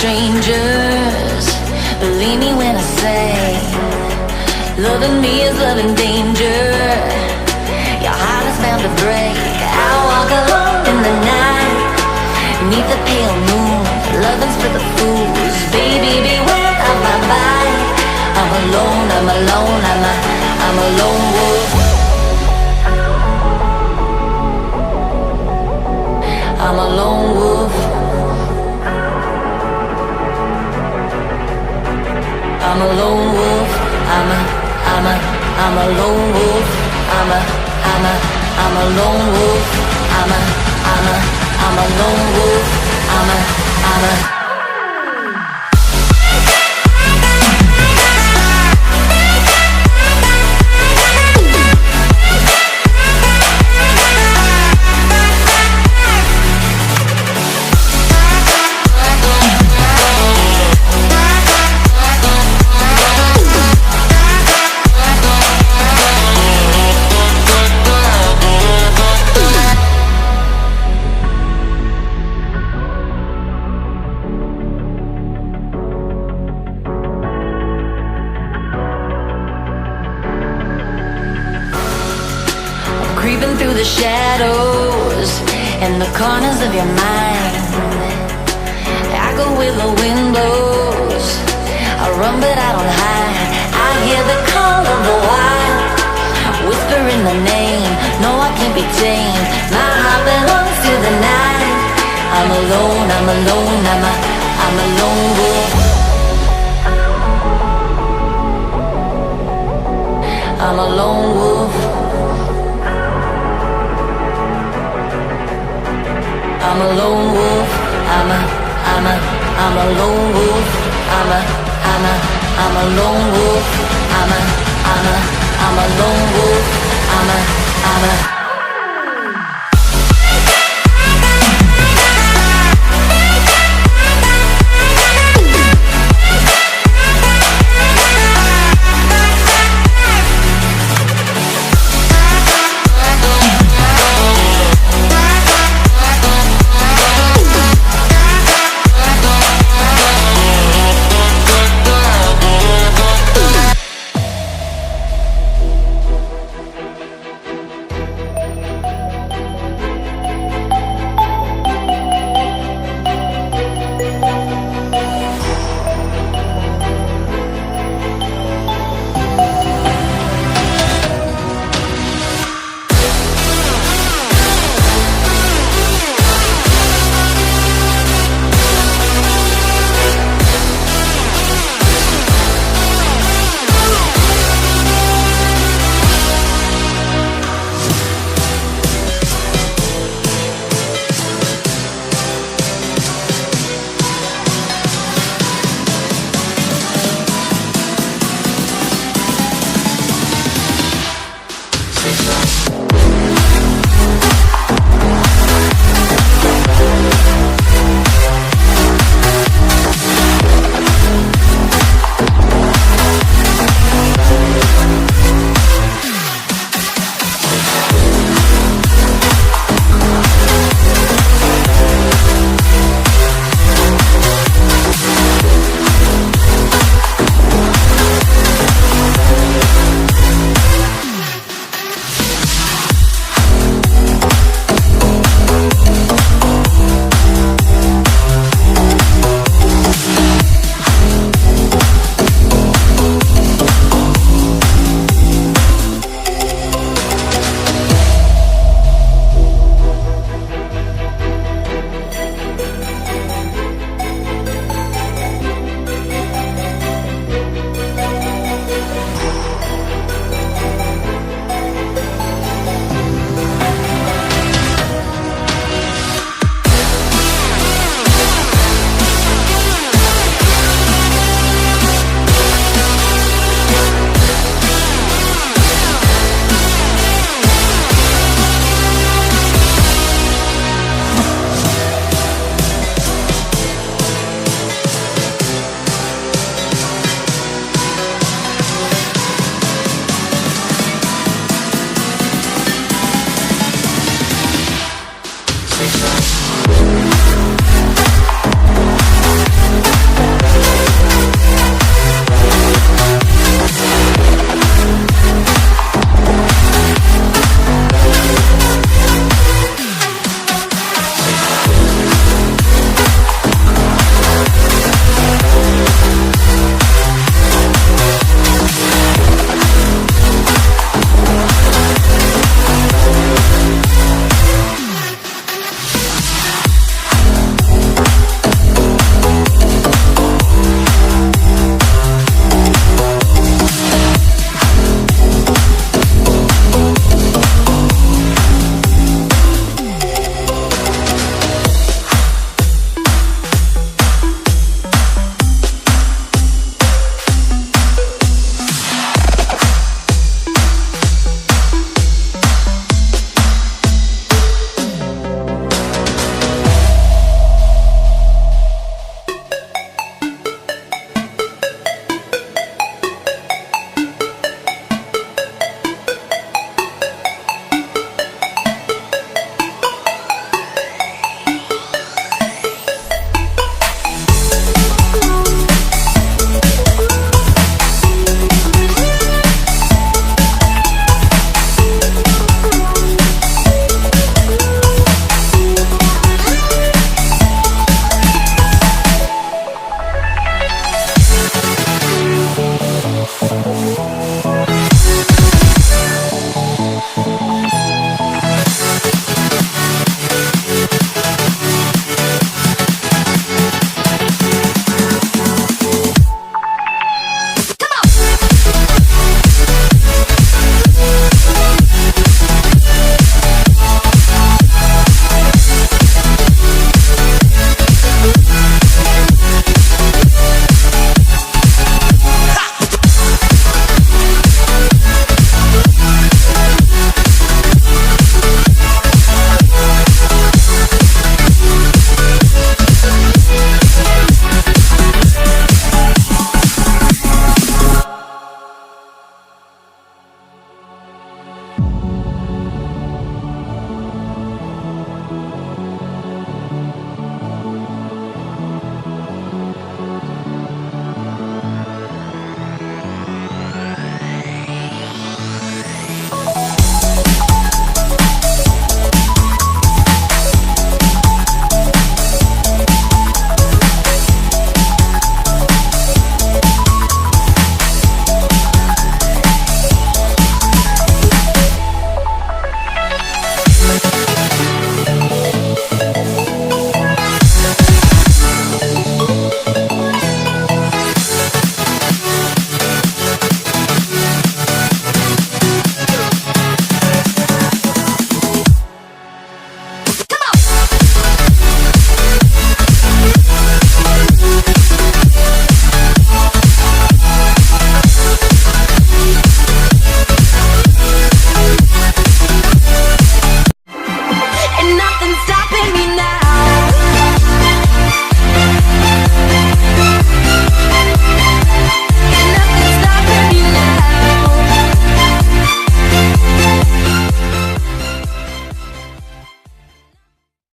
strangers. Believe me when I say, loving me is loving danger. Your heart is bound to break. I walk alone in the night, neath the pale moon. Loving's for the fools. Baby, beware of my bite. I'm alone, I'm alone, I'm a lone wolf. I'm a lone wolf. I'm a lone wolf. I'm a lone wolf. I'm a lone wolf. I'm a lone wolf. I'm a creeping through the shadows and the corners of your mind. I go where the wind blows. I run but I don't hide. I hear the call of the wild, whispering the name. No, I can't be tamed. My heart belongs to the night. I'm alone, I'm alone, I'm a lone wolf. I'm a lone wolf. I'm a lone wolf. I'm a lone wolf. I'm a lone wolf. I'm a lone wolf. I'm a